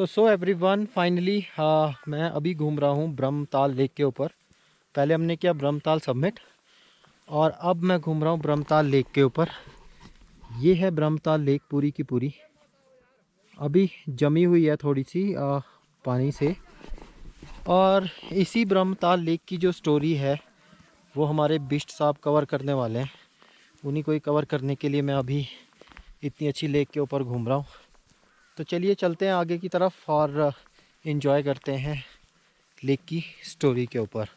तो so everyone finally मैं अभी घूम रहा हूँ ब्रह्मताल लेक के ऊपर। पहले हमने किया ब्रह्मताल सबमिट और अब मैं घूम रहा हूँ ब्रह्मताल लेक के ऊपर। ये है ब्रह्मताल लेक पूरी की पूरी, अभी जमी हुई है थोड़ी सी पानी से। और इसी ब्रह्मताल लेक की जो स्टोरी है वो हमारे बिष्ट साहब कवर करने वाले हैं। उन्हीं को ही कवर करने के लिए मैं अभी इतनी अच्छी लेक के ऊपर घूम रहा हूँ। तो चलिए चलते हैं आगे की तरफ और एंजॉय करते हैं लेक की स्टोरी के ऊपर।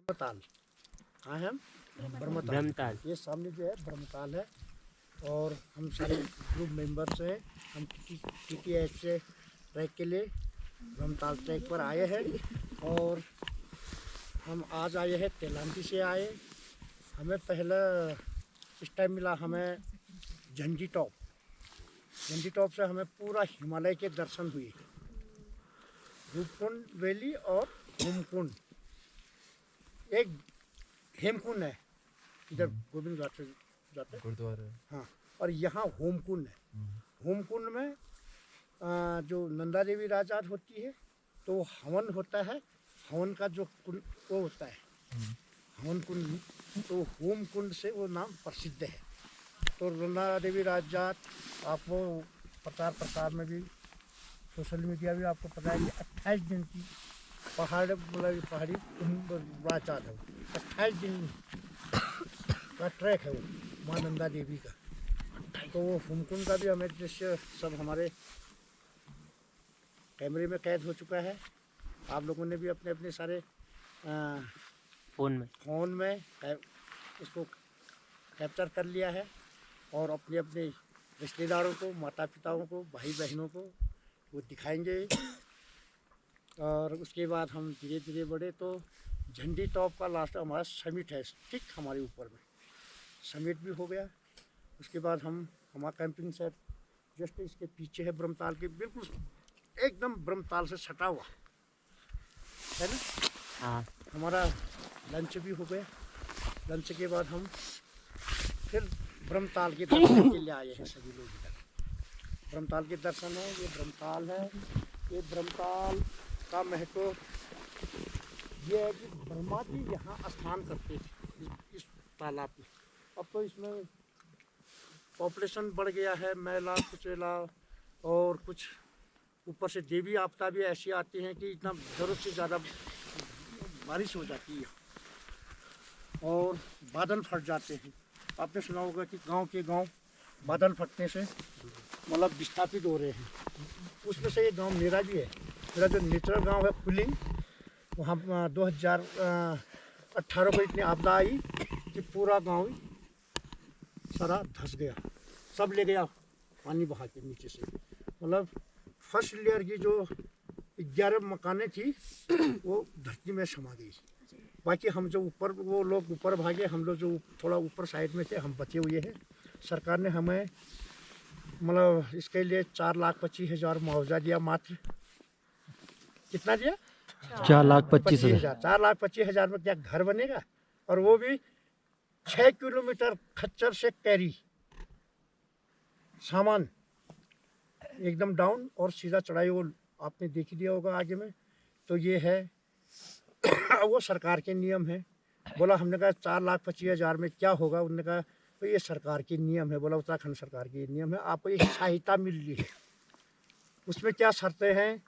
ब्रह्मताल कहाँ है हम? ब्रह्मताल। ये सामने जो है ब्रह्मताल है और हम सारे ग्रुप मेंबर्स हैं। हम TTH से ट्रैक के लिए ब्रह्मताल ट्रैक पर आए हैं और हम आज आए हैं तेलांती से आए। हमें पहला इस टाइम मिला हमें झंडी टॉप से हमें पूरा हिमालय के दर्शन हुए। रूपकुंड वैली और होमकुंड, एक हेमकुंड है इधर गोविंद घाट से जाते गुरुद्वारा। हाँ, और यहाँ होमकुंड है। होमकुंड में जो नंदा देवी राजा होती है तो हवन होता है। हवन का जो कुंड वो होता है हवन कुंड, तो होमकुंड से वो नाम प्रसिद्ध है। तो नंदा देवी राजा आपको प्रचार प्रसार में भी, सोशल मीडिया भी आपको पता है कि 28 दिन की पहाड़ मतलब पहाड़ी राचात है। 28 दिन का ट्रैक है वो माँ नंदा देवी का। तो वो होमकुंड का भी हमें दृश्य सब हमारे कैमरे में कैद हो चुका है। आप लोगों ने भी अपने अपने सारे फ़ोन में इसको कैप्चर कर लिया है और अपने अपने रिश्तेदारों को, माता पिताओं को, भाई बहनों को वो दिखाएंगे। और उसके बाद हम धीरे धीरे बढ़े तो झंडी टॉप का लास्ट हमारा समिट है, ठीक हमारे ऊपर में समिट भी हो गया। उसके बाद हमारा कैंपिंग सेट जस्ट इसके पीछे है, ब्रह्मताल के बिल्कुल एकदम ब्रह्मताल से सटा हुआ है ना। हाँ, हमारा लंच भी हो गया। लंच के बाद हम फिर ब्रह्मताल के दर्शन के लिए आए हैं सभी लोग इधर। ब्रह्मताल के दर्शन है, ये ब्रह्मताल है। ये ब्रह्मताल का महत्व ये है कि ब्रह्मा जी यहाँ स्नान करते थे इस तालाब में। अब तो इसमें पॉपुलेशन बढ़ गया है, मैला कुचेला और कुछ ऊपर से देवी आपदा भी ऐसी आती हैं कि इतना ज़रूरत से ज़्यादा बारिश हो जाती है और बादल फट जाते हैं। आपने सुना होगा कि गांव के गांव बादल फटने से मतलब विस्थापित हो रहे हैं। उसमें से ये गांव मेरा भी है। मेरा जो नेचुरल गांव है पुलिंग, वहाँ 2018 को इतनी आपदा आई कि पूरा गांव सारा धंस गया, सब ले गया पानी बहा के नीचे से। मतलब फर्स्ट लेयर की जो 11 मकानें थी वो धरती में समा गई। बाकी हम जो ऊपर, वो लोग ऊपर भागे, हम लोग जो थोड़ा ऊपर साइड में थे हम बचे हुए हैं। सरकार ने हमें मतलब इसके लिए 4,25,000 मुआवजा दिया। मात्र कितना दिया? 4,25,000। 4,25,000 में क्या घर बनेगा? और वो भी 6 किलोमीटर खच्चर से कैरी सामान एकदम डाउन और सीधा चढ़ाई। वो आपने देख ही दिया होगा आगे में। तो ये है वो सरकार के नियम है। बोला, हमने कहा 4,25,000 में क्या होगा? उन्होंने कहा तो ये सरकार के नियम है। बोला उत्तराखंड सरकार के नियम है, आपको ये सहायता मिल रही है। उसमें क्या शर्तें हैं?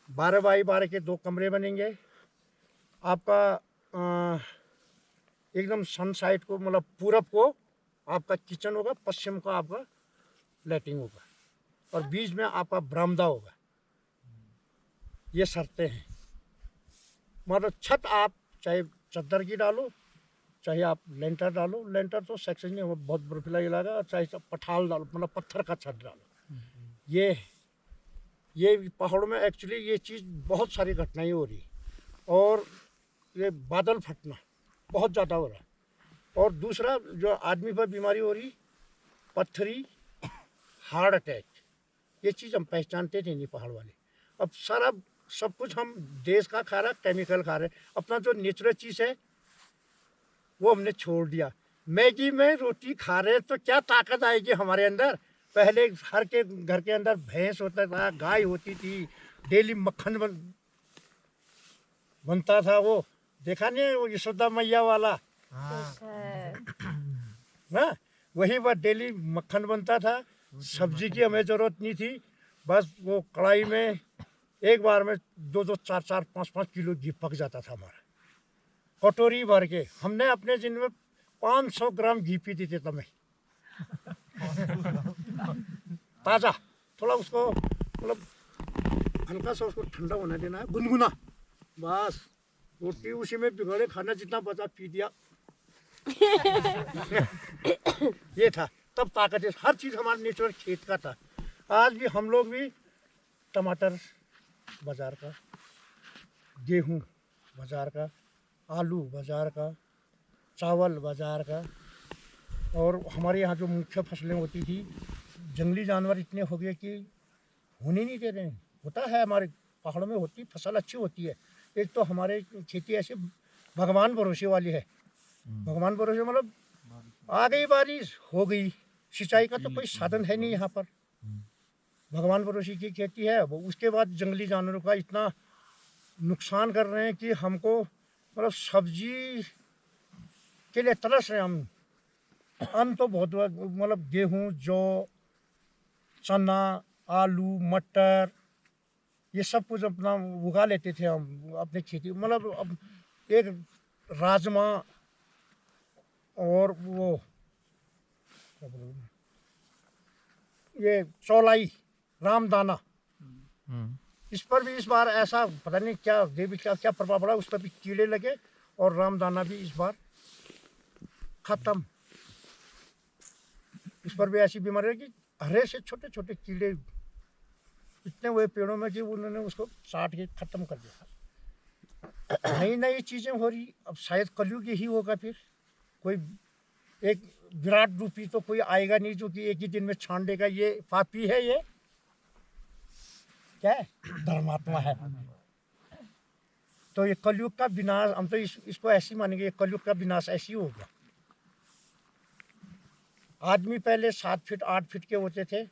12 बाई 12 के 2 कमरे बनेंगे। आपका एकदम सन साइड को मतलब पूरब को आपका किचन होगा, पश्चिम को आपका लैट्रिन होगा और बीच में आपका बरामदा होगा। ये शर्तें हैं। मतलब छत आप चाहे चद्दर की डालो, चाहे आप लेंटर डालो। लेंटर तो सेक्शन में बहुत बर्फीला इलाका, चाहे पठाल डालो मतलब पत्थर का छत डालो। ये पहाड़ों में एक्चुअली ये चीज़ बहुत सारी घटनाएं हो रही और ये बादल फटना बहुत ज़्यादा हो रहा है। और दूसरा जो आदमी पर बीमारी हो रही, पत्थरी, हार्ट अटैक, ये चीज़ हम पहचानते थे नहीं पहाड़ वाले। अब सारा सब कुछ हम देश का खा रहा, केमिकल खा रहे, अपना जो नेचुरल चीज़ है वो हमने छोड़ दिया। मैगी में रोटी खा रहे तो क्या ताकत आएगी हमारे अंदर। पहले हर के घर के अंदर भैंस होता था, गाय होती थी, डेली मक्खन बनता था। वो देखा नहीं वो यशोदा मैया वाला ना, वही बात, डेली मक्खन बनता था, सब्जी की हमें ज़रूरत नहीं थी, बस वो कढ़ाई में एक बार में 2-2, 4-4, 5-5 किलो घी पक जाता था हमारा, कटोरी भर के। हमने अपने दिन में 500 ग्राम घी पीती थी तब। ताज़ा, थोड़ा उसको मतलब हल्का सा उसको ठंडा होने देना है, गुनगुना, बस रोटी उसी में भिगोड़े खाना, जितना बचा पी दिया। ये था तब ताकत है। हर चीज़ हमारे नेचुरल खेत का था। आज भी हम लोग भी टमाटर बाज़ार का, गेहूँ बाज़ार का, आलू बाज़ार का, चावल बाज़ार का, और हमारे यहाँ जो मुख्य फसलें होती थी, जंगली जानवर इतने हो गए कि होने नहीं दे रहे हैं। होता है हमारे पहाड़ों में, होती फसल अच्छी होती है। एक तो हमारे खेती ऐसे भगवान भरोसे वाली है। भगवान भरोसे मतलब आ गई बारिश, हो गई, सिंचाई का तो कोई साधन है नहीं यहाँ पर, भगवान भरोसे की खेती है वो। उसके बाद जंगली जानवरों का इतना नुकसान कर रहे हैं कि हमको मतलब सब्जी के लिए तरस रहे हम। अन्न तो बहुत मतलब गेहूँ, जौ, चना, आलू, मटर, ये सब कुछ अपना उगा लेते थे हम अपने खेती। मतलब अब एक राजमा और वो ये चौलाई, रामदाना, इस पर भी इस बार ऐसा पता नहीं क्या देवी क्या क्या प्रभाव पड़ा, उस पर भी कीड़े लगे और रामदाना भी इस बार खत्म। इस पर भी ऐसी बीमारी है कि हरे से छोटे छोटे कीड़े इतने हुए पेड़ों में कि उन्होंने उसको काट के खत्म कर दिया। नई नई चीज़ें हो रही, अब शायद कलयुग यही होगा। फिर कोई एक विराट रूपी तो कोई आएगा नहीं जो कि एक ही दिन में छान देगा, ये पापी है, ये क्या है, धर्मात्मा है। तो ये कलयुग का विनाश, हम तो इसको ऐसे ही मानेंगे, कलयुग का विनाश ऐसे ही होगा। आदमी पहले 7 फीट 8 फीट के होते थे,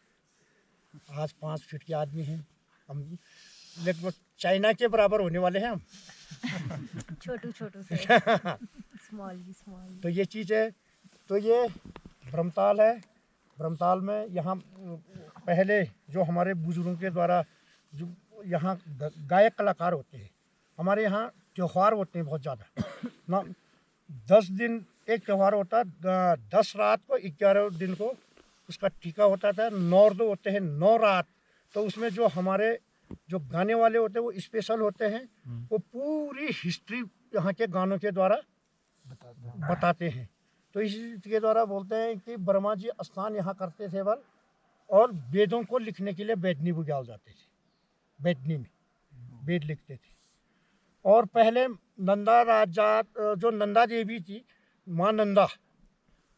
आज 5 फीट के आदमी हैं हम, लगभग चाइना के बराबर होने वाले हैं हम। छोटू छोटू से स्मॉल भी स्मॉल। तो ये चीज़ है। तो ये ब्रह्मताल है। ब्रह्मताल में यहाँ पहले जो हमारे बुजुर्गों के द्वारा जो यहाँ गायक कलाकार होते हैं, हमारे यहाँ त्यौहार होते हैं बहुत ज़्यादा ना। 10 दिन एक त्यौहार होता है, 10 रात को, 11 दिन को उसका टीका होता था। 9 दो होते हैं, 9 रात। तो उसमें जो हमारे जो गाने वाले होते हैं वो स्पेशल होते हैं, वो पूरी हिस्ट्री यहाँ के गानों के द्वारा बताते हैं। तो इसके द्वारा बोलते हैं कि ब्रह्मा जी स्नान यहाँ करते थे बल, और वेदों को लिखने के लिए बैदनी बुझाल जाते थे, बैदनी में वेद लिखते थे। और पहले नंदा राजा, जो नंदा देवी थी, माँ नंदा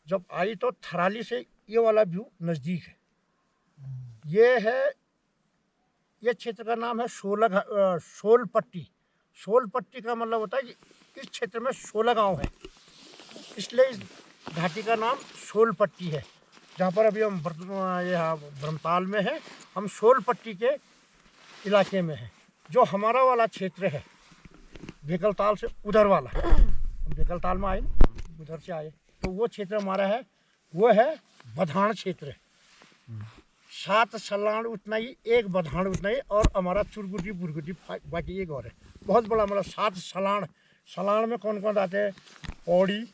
जब आई तो थराली से ये वाला व्यू नज़दीक है। ये है, ये क्षेत्र का नाम है शोलपट्टी। शोलपट्टी का मतलब होता है कि इस क्षेत्र में 16 गांव है, इसलिए इस घाटी का नाम शोलपट्टी है। जहाँ पर अभी हम यहाँ ब्रह्मताल में है, हम शोलपट्टी के इलाके में हैं। जो हमारा वाला क्षेत्र है बेकलताल से उधर वाला, हम बेकलताल में आए, उधर से आए, तो वो क्षेत्र हमारा है, वो है बधान क्षेत्र। 7 सलाण उतना ही, एक बधान उतना ही, और हमारा चुरगुटी बुरगुटी बाकी एक और है। बहुत बड़ा मतलब 7 सलाण। सलाण में कौन कौन आते हैं? पौड़ी,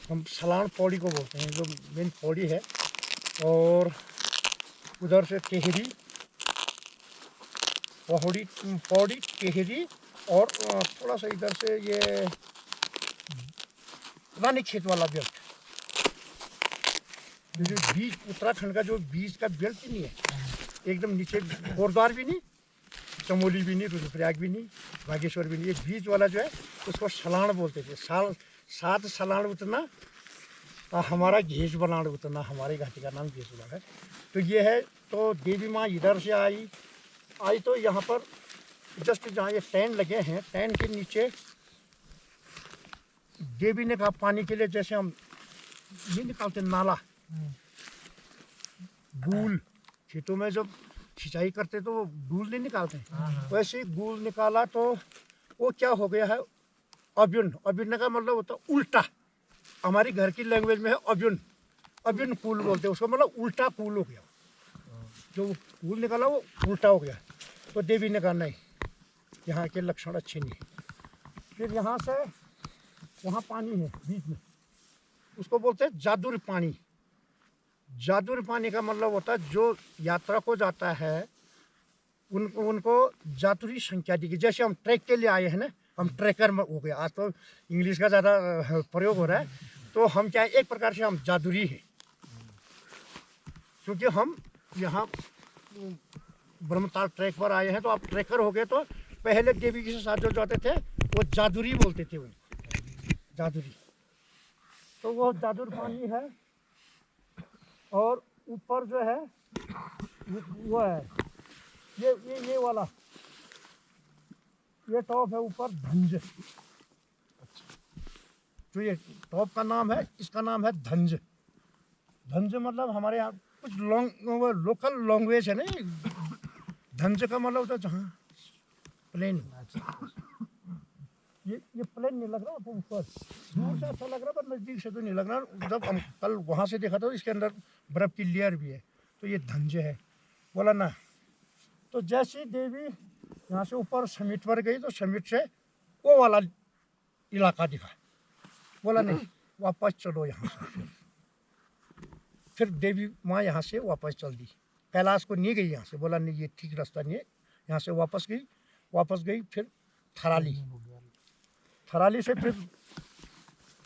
हम सलाण पौड़ी को बोलते हैं, जो मेन पौड़ी है, और उधर से टेहरी, पौड़ी टेहरी, और थोड़ा सा इधर से ये रानी खेत वाला बेल्ट, जो बीच उत्तराखंड का जो बीच का बेल्ट ही नहीं है, एकदम नीचे गोरद्वार भी नहीं, चमोली भी नहीं, रुद्रप्रयाग भी नहीं, बागेश्वर भी नहीं, ये बीच वाला जो है उसको सलाण बोलते थे। 7 सलाण उतना हमारा घेस बनाड़ उतना, हमारे घाटी का नाम घेस बनाड़ है। तो ये है, तो देवी माँ इधर से आई तो यहाँ पर जस्ट जहाँ ये टैन लगे हैं, टैन के नीचे देवी ने कहा पानी के लिए, जैसे हम ये निकालते नाला, डूल खेतों में जब सिंचाई करते तो वो डूल नहीं निकालते, वैसे ही डूल निकाला तो वो क्या हो गया है, अब्युन। अब्युन का मतलब होता है उल्टा, हमारी घर की लैंग्वेज में है अब्युन। अब्युन कूल बोलते हैं उसको, मतलब उल्टा कूल हो गया, जो कूल निकाला वो उल्टा हो गया। तो देवी ने कहा नहीं, यहाँ के लक्षण अच्छे नहीं। फिर यहाँ से वहाँ पानी है बीच में, उसको बोलते हैं जादुर पानी। जादुर पानी का मतलब होता है जो यात्रा को जाता है उनको जादुरी संख्या दी गई। जैसे हम ट्रैक के लिए आए हैं ना, हम ट्रैकर में हो गए, आज तो इंग्लिश का ज़्यादा प्रयोग हो रहा है, तो हम क्या है, एक प्रकार से हम जादुरी हैं, क्योंकि हम यहाँ ब्रह्मताल ट्रैक पर आए हैं। तो आप ट्रैकर हो गए, तो पहले देवी के साथ जो जाते थे वो जादुरी बोलते थे, उनको जादुरी। तो वो जादुर पानी है। और ऊपर जो है वो है ये वाला, ये टॉप है ऊपर धंज। तो ये टॉप का नाम है, इसका नाम है धंज। धंज मतलब हमारे यहाँ कुछ लोकल लैंग्वेज है ना, धंज का मतलब होता है जहाँ प्लेन। ये प्लेन नहीं लग रहा आपको, ऊपर दूर से अच्छा लग रहा पर नज़दीक से तो नहीं लग रहा। जब हम कल वहाँ से देखा था इसके अंदर बर्फ़ की लेयर भी है। तो ये धंज है बोला ना। तो जैसी देवी यहाँ से ऊपर समिट पर गई तो समिट से वो वाला इलाका दिखा, बोला नहीं वापस चलो यहाँ से। फिर देवी माँ यहाँ से वापस चल दी, कैलाश को नहीं गई यहाँ से, बोला नहीं ये ठीक रास्ता नहीं है, यहाँ से वापस गई। फिर थराली से फिर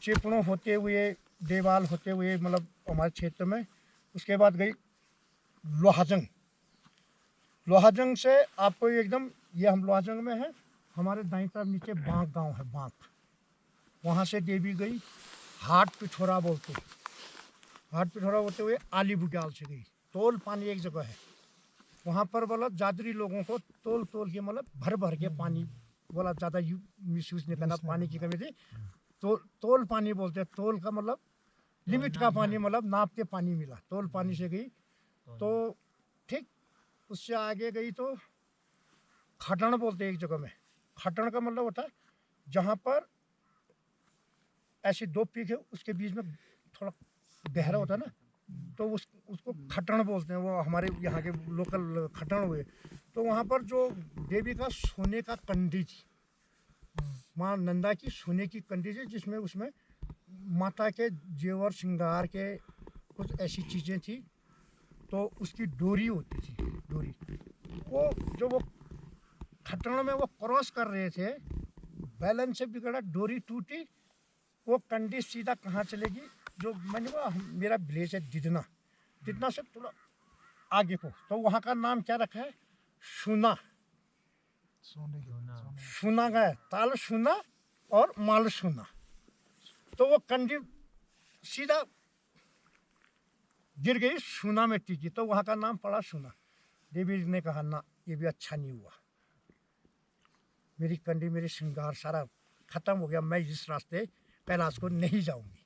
चिपड़ों होते हुए, देवाल होते हुए, मतलब हमारे क्षेत्र में। उसके बाद गई लोहाजंग से आपको एकदम, ये हम लोहाजंग में है, हमारे दाईं तरफ नीचे बांक गांव है, बांक, वहाँ से देवी गई हाट पिठोरा बोलते हुए आली बुग्याल से गई। तोल पानी एक जगह है, वहाँ पर बोला जादरी लोगों को तोल के, मतलब भर के पानी, बोला ज़्यादा मिसयूज नहीं करना, पानी की कमी थी। तो तोल पानी बोलते हैं, तोल का मतलब लिमिट का पानी, मतलब नाप के पानी मिला, तोल पानी से गई। तो ठीक उससे आगे गई तो खटण बोलते हैं एक जगह में। खटण का मतलब होता है जहाँ पर ऐसी दो पीक है, उसके बीच में थोड़ा गहरा होता है ना, तो उसको खटण बोलते हैं, वो हमारे यहाँ के लोकल खटण हुए। तो वहाँ पर जो देवी का सोने का कंडी थी, माँ नंदा की सोने की कंडी थी, जिसमें उसमें माता के जेवर श्रृंगार के कुछ ऐसी चीज़ें थी। तो उसकी डोरी होती थी, डोरी वो जो वो खटण में वो क्रॉस कर रहे थे, बैलेंस से बिगड़ा, डोरी टूटी, वो कंडी सीधा कहाँ चलेगी, जो मैंने बोला मेरा विलेज है दिदना से थोड़ा आगे को, तो वहाँ का नाम क्या रखा है, सुना गया, ताल सुना और माल सुना। तो वो कंडी सीधा गिर गई, सुना में टिकी, तो वहाँ का नाम पड़ा सुना। देवी ने कहा ना ये भी अच्छा नहीं हुआ, मेरी कंडी, मेरी श्रृंगार सारा खत्म हो गया, मैं इस रास्ते कैलाश को नहीं जाऊंगी।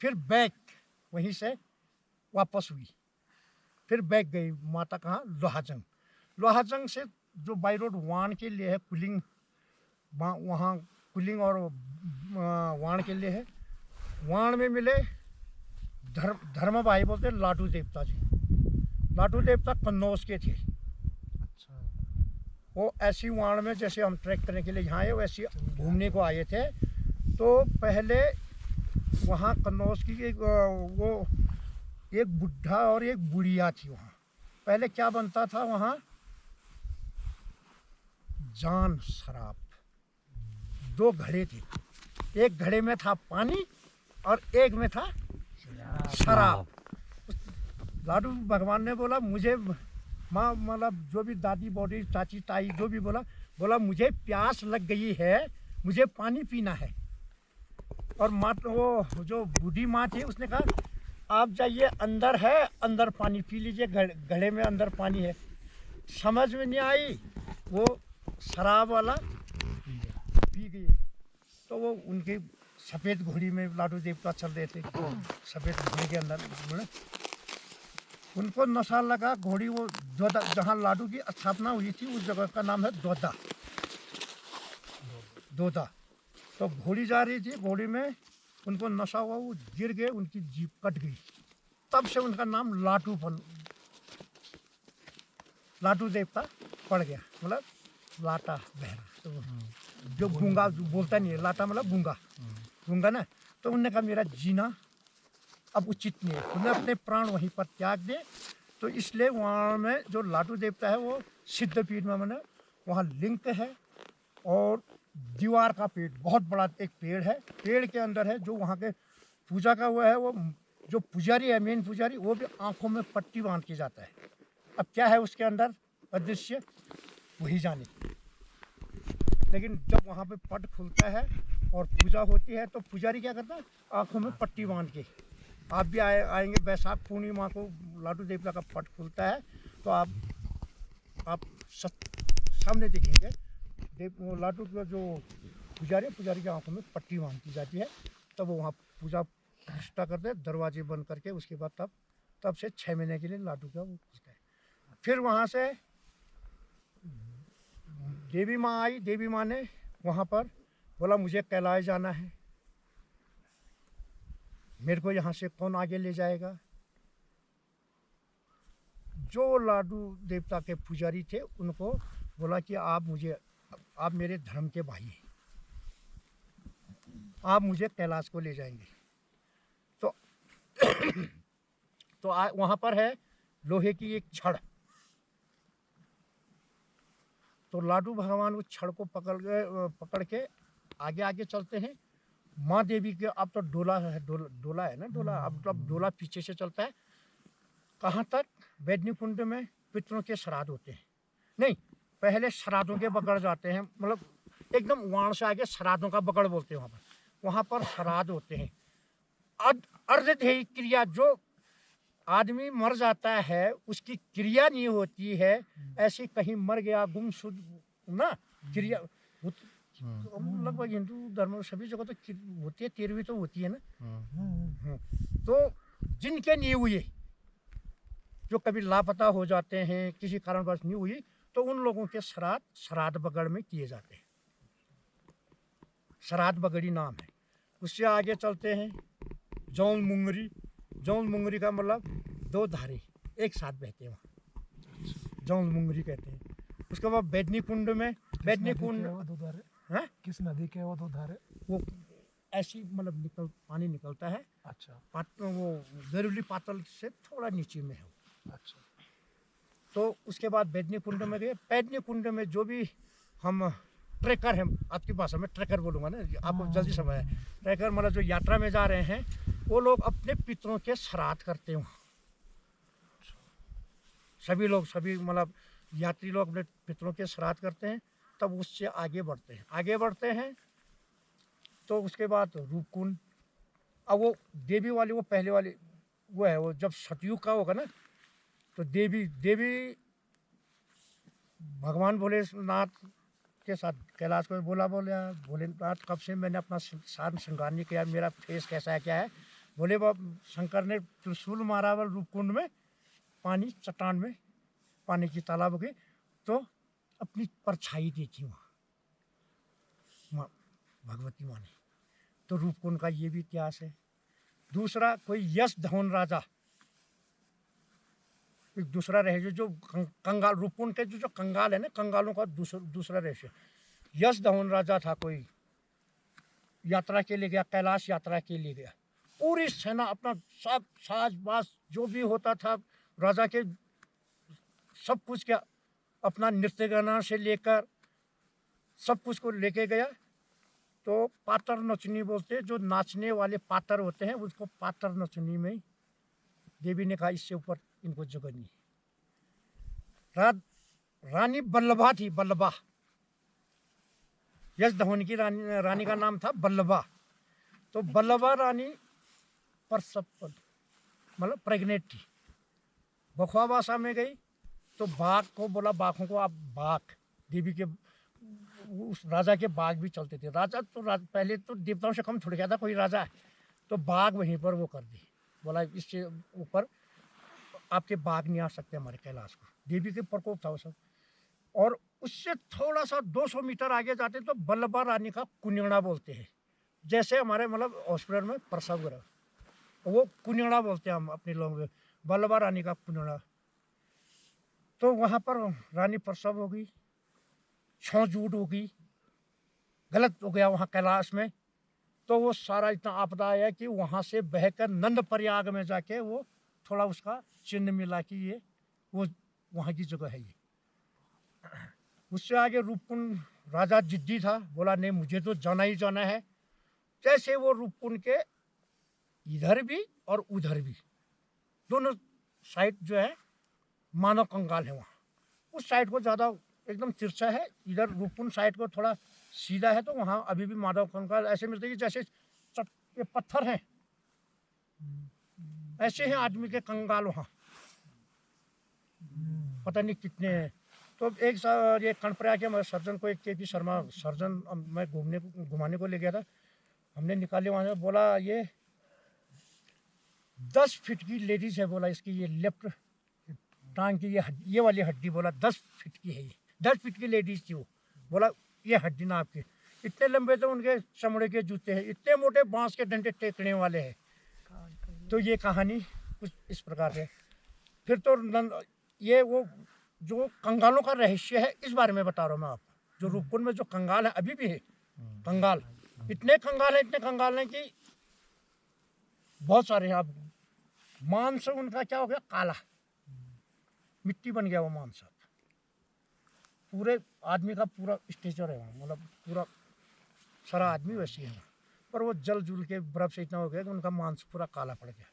फिर बैक वहीं से वापस हुई, फिर बैक गई माता कहाँ, लोहाजंग से जो बाई रोड वाण के लिए है, कुलिंग, वहाँ कुलिंग और वाण के लिए है। वाण में मिले धर्म भाई बोलते हैं लाडू देवता जी। लाडू देवता कन्नौज के थे। वो ऐसी वाण में, जैसे हम ट्रैक करने के लिए यहाँ आए, वैसे घूमने को आए थे। तो पहले वहाँ कन्नौज की एक बुढ़ा और एक बुढ़िया थी। वहाँ पहले क्या बनता था, वहाँ जान शराब, दो घड़े थे, एक घड़े में था पानी और एक में था शराब। लाडू भगवान ने बोला मुझे, माँ मतलब जो भी दादी बॉडी चाची ताई जो भी बोला मुझे प्यास लग गई है, मुझे पानी पीना है। और माँ वो जो बूढ़ी माँ थी उसने कहा आप जाइए, अंदर है, अंदर पानी पी लीजिए, घड़े में अंदर पानी है। समझ में नहीं आई, वो शराब वाला पी गई। तो वो उनकी सफ़ेद घोड़ी में लाडू देवता चल रहे थे, सफ़ेद घोड़ी के अंदर उनको नशा लगा। घोड़ी वो दोदा, जहाँ लाडू की स्थापना हुई थी उस जगह का नाम है दोदा, दोदा। तो घोड़ी जा रही थी, घोड़ी में उनको नशा हुआ, वो गिर गए, उनकी जीभ कट गई। तब से उनका नाम लाटू देवता पड़ गया, मतलब लाटा बहरा। तो जो गूंगा जो बोलता नहीं है, लाटा मतलब गूंगा, गूंगा ना। तो उन्होंने कहा मेरा जीना अब उचित नहीं है, उन्हें अपने प्राण वहीं पर त्याग दिए। तो इसलिए वहाँ में जो लाटू देवता है वो सिद्धपीठ में मैंने वहाँ लिंक है, और दीवार का पेड़, बहुत बड़ा एक पेड़ है, पेड़ के अंदर है जो वहाँ के पूजा का हुआ है। वो जो पुजारी है, मेन पुजारी, वो भी आंखों में पट्टी बांध के जाता है। अब क्या है उसके अंदर अदृश्य, वही जाने। लेकिन जब वहाँ पे पट खुलता है और पूजा होती है तो पुजारी क्या करता है, आंखों में पट्टी बांध के। आप भी आएंगे बैसाख पूर्णिमा को लाडू देवता का पट खुलता है, तो आप सामने देखेंगे वो लाडू का जो पुजारी की आंखों में पट्टी बांधी जाती है। तब वो वहाँ पूजा प्रतिष्ठा करते हैं, दरवाजे बंद करके। उसके बाद तब से 6 महीने के लिए लाडू का वो खुलता है। फिर वहाँ से देवी माँ आई। देवी माँ ने वहाँ पर बोला मुझे कैलाश जाना है, मेरे को यहाँ से कौन आगे ले जाएगा। जो लाडू देवता के पुजारी थे उनको बोला कि आप मेरे धर्म के भाई हैं, आप मुझे कैलाश को ले जाएंगे। तो वहाँ पर है लोहे की एक छड़। तो लाडू भगवान उस छड़ को पकड़ के आगे आगे चलते हैं। माँ देवी के अब तो डोला है ना, अब डोला पीछे से चलता है। कहाँ तक? बैदनी कुंड में पितरों के श्राद्ध होते हैं। नहीं, पहले श्राद्धों के बगड़ जाते हैं, मतलब एकदम वहाँ से आगे श्राद्धों का बगड़ बोलते हैं। वहाँ पर श्राद्ध होते हैं। अर्धदेही क्रिया, जो आदमी मर जाता है उसकी क्रिया नहीं होती है, ऐसे कहीं मर गया गुमशुद ना, क्रिया लगभग हिंदू धर्म में सभी जगह तो होती है, 13वीं तो होती है ना। तो जिनके नहीं हुए, जो कभी लापता हो जाते हैं, किसी कारणवश नहीं हुई, तो उन लोगों के श्राद्ध बगड़ में किए जाते हैं। श्राद्ध बगड़ी नाम है। उससे आगे चलते हैं जौन मुंगरी। जौन मुंगरी का मतलब 2 धारे एक साथ बहते हैं, वहाँ जौन मुंगरी कहते हैं। उसके बाद बैदनी कुंड में, बैदनी कुंड वो 2 धारे है, किस नदी के वो 2 धारे? वो ऐसी मतलब पानी निकलता है। अच्छा, वो गरुली पातल से थोड़ा नीचे में है। अच्छा। तो उसके बाद बैदनी कुंड में गए। बैदनी कुंड में जो भी हम ट्रैकर हैं, आपकी भाषा में ट्रैकर बोलूँगा ना, आपको जल्दी समझ आए। ट्रैकर मतलब जो यात्रा में जा रहे हैं, वो लोग अपने पितरों के श्राद्ध करते हैं। सभी मतलब यात्री लोग अपने पितरों के श्राद्ध करते हैं। तब उससे आगे बढ़ते हैं तो उसके बाद रूपकुंड। अब वो देवी वाली, वो पहले वाली वो है, वो जब सतयुग का होगा ना, तो देवी भगवान भोलेनाथ के साथ कैलाश को बोला भोलेनाथ, कब से मैंने अपना साथ श्रृंगार नहीं किया, मेरा फेस कैसा है, क्या है। बोले शंकर ने त्रिशूल मारा रूपकुंड में, पानी चट्टान में पानी की तालाब हो गई, तो अपनी परछाई देखी वहाँ भगवती माँ ने। तो रूपकुंड का ये भी इतिहास है। दूसरा कोई यश धवन राजा, एक दूसरा रहस्य जो कंगाल, रूपकुंड के जो कंगाल है ना, कंगालों का दूसरा रहस्य। यश धवन राजा था, कोई यात्रा के लिए गया, कैलाश यात्रा के लिए गया। पूरी सेना, अपना सब साज बाज जो भी होता था राजा के, सब कुछ क्या, अपना नृत्य गाना से लेकर सब कुछ को लेके गया। तो पातर नचनी बोलते, जो नाचने वाले पातर होते हैं, उसको पातर नचनी में देवी ने कहा इससे ऊपर इनको जगह नहीं है। रानी बल्लभा थी, यश धवन की रानी का नाम था बल्लभा। तो बल्लभा रानी प्रसव मतलब प्रेग्नेंट थी। बखवा भाषा में गई तो बाघ को बोला, बाघों को आप बाघ, देवी के उस राजा के बाघ भी चलते थे। राजा तो पहले तो देवताओं से कम थोड़ी क्या था, कोई राजा है तो बाघ वहीं पर वो कर दी, बोला इससे ऊपर आपके बाघ नहीं आ सकते हमारे कैलाश को। देवी के प्रकोप था वो सब। और उससे थोड़ा सा 200 मीटर आगे जाते तो बल्लभा रानी का कुनियड़ा बोलते हैं, जैसे हमारे मतलब हॉस्पिटल में प्रसव गृह, वो कुनियड़ा बोलते हैं हम अपने लोगों में, बल्लभा रानी का कुनियड़ा। तो वहाँ पर रानी प्रसव हो गई, छौजूट हो गई, गलत हो गया वहाँ कैलाश में। तो वो सारा इतना आपदा आया कि वहाँ से बहकर नंद प्रयाग में जाके वो थोड़ा उसका चिन्ह मिला कि ये वो वहाँ की जगह है ये। उससे आगे रूपकुंड राजा जिद्दी था, बोला नहीं मुझे तो जाना ही जाना है। जैसे वो रूपकुंड के इधर भी और उधर भी दोनों साइड जो है मानव कंकाल है। वहाँ उस साइड को ज़्यादा एकदम तिरछा है, इधर रूपकुंड साइड को थोड़ा सीधा है, तो वहाँ अभी भी मानव कंकाल ऐसे मिलते हैं कि जैसे ये पत्थर हैं, ऐसे हैं आदमी के कंकाल वहाँ, पता नहीं कितने हैं। तो एक ये कर्णप्रयाग के हमारे सर्जन को, एक के शर्मा सर्जन, मैं घुमाने को ले गया था, हमने निकाले वहाँ से, बोला ये 10 फीट की लेडीज है, बोला इसकी ये लेफ्ट टांग की ये वाली हड्डी, बोला 10 फीट की है ये, 10 फीट की लेडीज थी वो, बोला ये हड्डी ना आपकी। इतने लंबे तो उनके चमड़े के जूते हैं, इतने मोटे बांस के डंडे टेकने वाले हैं। तो ये कहानी कुछ इस प्रकार है। फिर तो ये वो जो कंगालों का रहस्य है इस बारे में बता रहा हूँ मैं आपको। जो रूपकुंड में जो कंगाल है अभी भी है, कंगाल इतने कंगाल हैं कि बहुत सारे हैं। आप मांस उनका क्या हो गया, काला मिट्टी बन गया वो मांस। पूरे आदमी का पूरा स्ट्रक्चर है वहाँ, मतलब पूरा सारा आदमी वैसी है, पर वो जल जुल के बर्फ से इतना हो गया कि उनका मांस पूरा काला पड़ गया।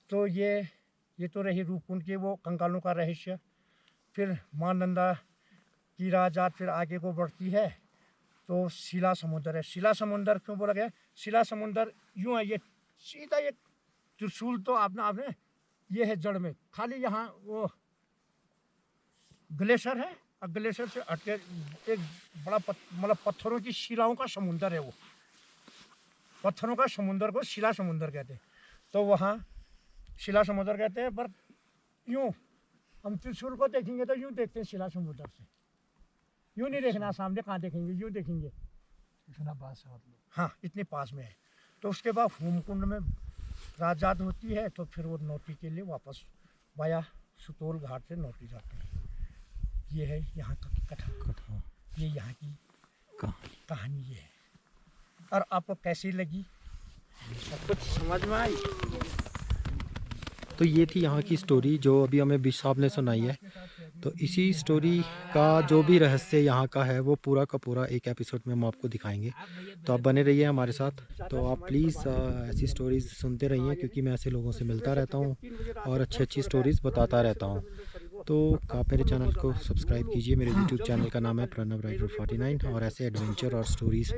तो ये तो रही रूपकुंड के वो कंकालों का रहस्य। फिर माँ नंदा की राजात फिर आगे को बढ़ती है तो शिला समुद्र है। शिला समुद्र क्यों बोला गया, शिला समुद्र यूँ है, ये सीधा ये त्रिशूल तो आपने ये है जड़ में, खाली यहाँ वो ग्लेशियर है और ग्लेशियर से हटके एक बड़ा मतलब पत्थरों की शिलाओं का समुंदर है। वो पत्थरों का समुंदर को शिला समुंदर कहते हैं। तो वहाँ शिला समुद्र कहते हैं। पर यूँ हम त्रिशूल को देखेंगे तो यूँ देखते हैं शिला समुद्र से, यूँ नहीं देखना सामने, कहाँ देखेंगे, यूँ देखेंगे, इतना पास है मतलब। हाँ इतने पास में है। तो उसके बाद होमकुंड में राजात होती है, तो फिर वो नौटी के लिए वापस वाया सुतोल घाट से नौटी जाते हैं। ये है यहाँ का कथा, ये यहाँ की कहानी ये है। और आपको कैसी लगी, सब कुछ समझ में आई? तो ये थी यहाँ की स्टोरी जो अभी हमें बिश साहब ने सुनाई है। तो इसी स्टोरी का जो भी रहस्य यहाँ का है वो पूरा का पूरा एक एपिसोड में हम आपको दिखाएंगे। तो आप बने रहिए हमारे साथ। तो आप प्लीज़ ऐसी स्टोरीज़ सुनते रहिए, क्योंकि मैं ऐसे लोगों से मिलता रहता हूँ और अच्छी स्टोरीज़ बताता रहता हूँ। तो आप मेरे चैनल को सब्सक्राइब कीजिए। मेरे यूट्यूब चैनल का नाम है प्रणव राइडर 49 और ऐसे एडवेंचर और स्टोरीज़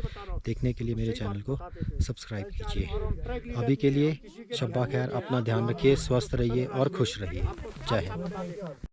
देखने के लिए मेरे चैनल को सब्सक्राइब कीजिए। अभी के लिए शब्बा खैर, अपना ध्यान रखिए, स्वस्थ रहिए और खुश रहिए। जय हिंद।